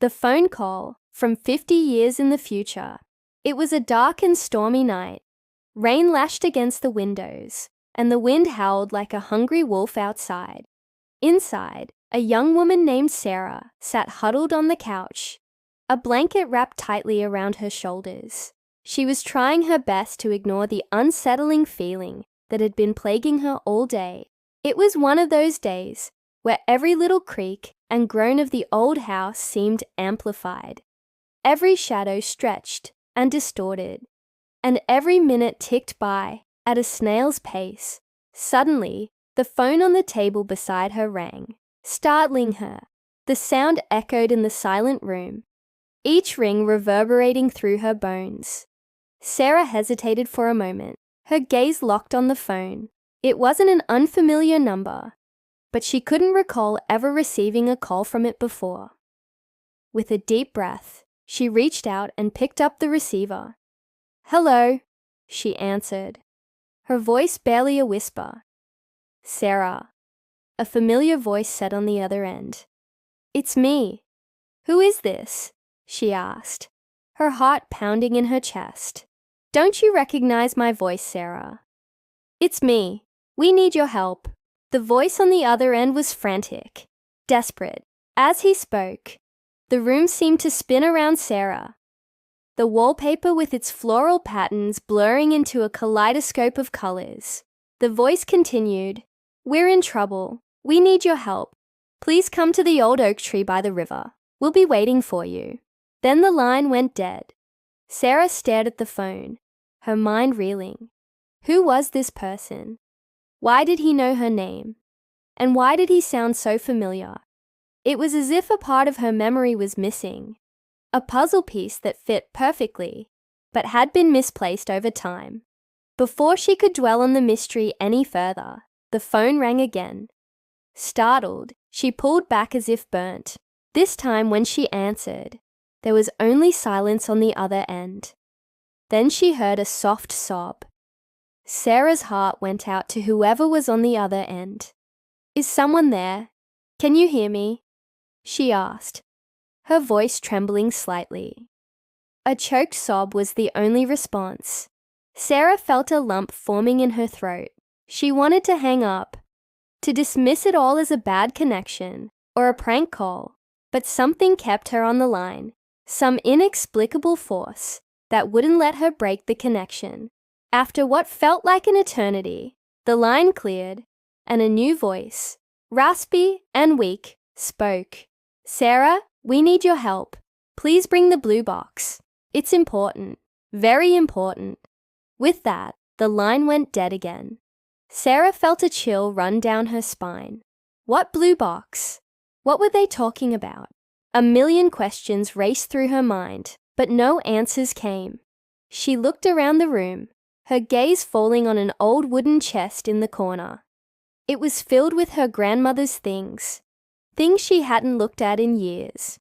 The phone call from 50 years in the future. It was a dark and stormy night. Rain lashed against the windows, and the wind howled like a hungry wolf outside. Inside, a young woman named Sarah sat huddled on the couch, a blanket wrapped tightly around her shoulders. She was trying her best to ignore the unsettling feeling that had been plaguing her all day. It was one of those days where every little creak and groan of the old house seemed amplified. Every shadow stretched and distorted, and every minute ticked by at a snail's pace. Suddenly, the phone on the table beside her rang, startling her. The sound echoed in the silent room, each ring reverberating through her bones. Sarah hesitated for a moment, her gaze locked on the phone. It wasn't an unfamiliar number, but she couldn't recall ever receiving a call from it before. With a deep breath, she reached out and picked up the receiver. "Hello," she answered, her voice barely a whisper. "Sarah," a familiar voice said on the other end. "It's me." "Who is this?" she asked, her heart pounding in her chest. "Don't you recognize my voice, Sarah?" "It's me. We need your help." The voice on the other end was frantic, desperate. As he spoke, the room seemed to spin around Sarah, the wallpaper with its floral patterns blurring into a kaleidoscope of colors. The voice continued, "We're in trouble. We need your help. Please come to the old oak tree by the river. We'll be waiting for you." Then the line went dead. Sarah stared at the phone, her mind reeling. Who was this person? Why did he know her name? And why did he sound so familiar? It was as if a part of her memory was missing, a puzzle piece that fit perfectly, but had been misplaced over time. Before she could dwell on the mystery any further, the phone rang again. Startled, she pulled back as if burnt. This time when she answered, there was only silence on the other end. Then she heard a soft sob. Sarah's heart went out to whoever was on the other end. "Is someone there? Can you hear me?" she asked, her voice trembling slightly. A choked sob was the only response. Sarah felt a lump forming in her throat. She wanted to hang up, to dismiss it all as a bad connection or a prank call, but something kept her on the line, some inexplicable force that wouldn't let her break the connection. After what felt like an eternity, the line cleared, and a new voice, raspy and weak, spoke. "Sarah, we need your help. Please bring the blue box. It's important, very important." With that, the line went dead again. Sarah felt a chill run down her spine. What blue box? What were they talking about? A million questions raced through her mind, but no answers came. She looked around the room, her gaze falling on an old wooden chest in the corner. It was filled with her grandmother's things she hadn't looked at in years.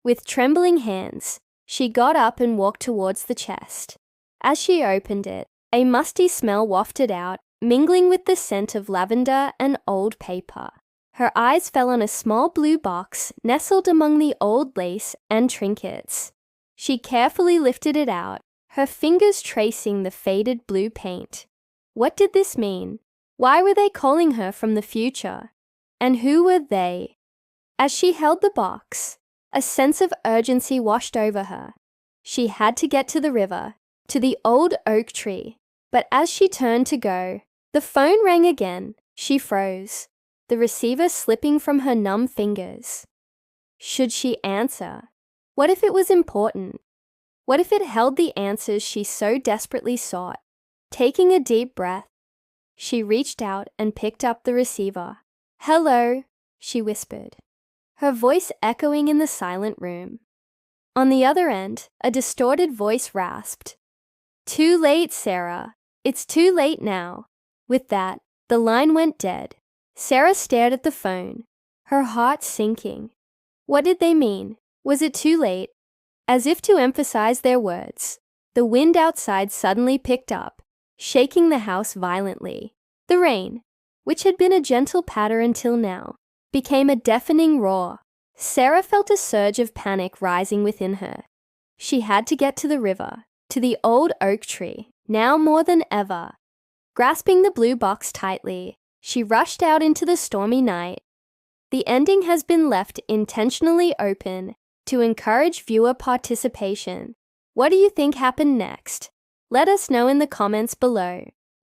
With trembling hands, she got up and walked towards the chest. As she opened it, a musty smell wafted out, mingling with the scent of lavender and old paper. Her eyes fell on a small blue box nestled among the old lace and trinkets. She carefully lifted it out, her fingers tracing the faded blue paint. What did this mean? Why were they calling her from the future? And who were they? As she held the box, a sense of urgency washed over her. She had to get to the river, to the old oak tree. But as she turned to go, the phone rang again. She froze, the receiver slipping from her numb fingers. Should she answer? What if it was important? What if it held the answers she so desperately sought? Taking a deep breath, she reached out and picked up the receiver. "Hello," she whispered, her voice echoing in the silent room. On the other end, a distorted voice rasped, "Too late, Sarah. It's too late now." With that, the line went dead. Sarah stared at the phone, her heart sinking. What did they mean? Was it too late? As if to emphasize their words, the wind outside suddenly picked up, shaking the house violently. The rain, which had been a gentle patter until now, became a deafening roar, Sarah felt a surge of panic rising within her. She had to get to the river, to the old oak tree, now more than ever. Grasping the blue box tightly, she rushed out into the stormy night. The ending has been left intentionally open to encourage viewer participation. What do you think happened next? Let us know in the comments below.